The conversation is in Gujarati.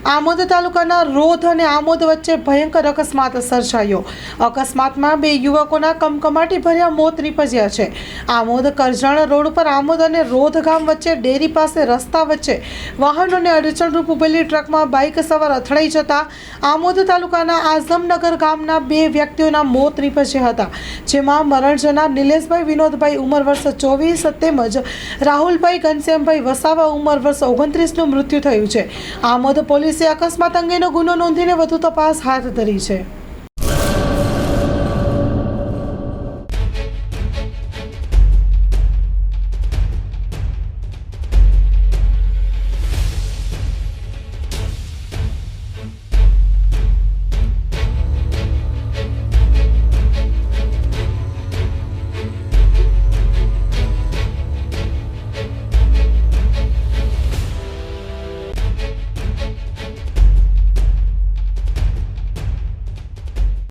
આમોદ તાલુકાના રોધ અને આમોદ વચ્ચે ભયંકર અકસ્માત સર્જાયો। અકસ્માતમાં બે યુવકોના કમકમાટી ભર્યા મોત નીપજ્યા છે। આમોદ કરજણ રોડ પર આમોદ અને રોધ ગામ વચ્ચે ડેરી પાસે રસ્તા વચ્ચે વાહનોને અડચણરૂપ ઉભેલી ટ્રકમાં બાઇક સવાર અથડાઈ જતા આમોદ તાલુકાના આઝમનગર ગામના બે વ્યક્તિઓના મોત નીપજ્યા હતા, જેમાં મરણ જનાર નિલેશભાઈ વિનોદભાઈ ઉંમર વર્ષ 24 તેમજ રાહુલભાઈ ઘનશ્યામભાઈ વસાવા ઉંમર વર્ષ 29નું મૃત્યુ થયું છે। આમોદ પોલીસે અકસ્માત અંગેનો ગુનો નોંધીને વધુ તપાસ હાથ ધરી છે।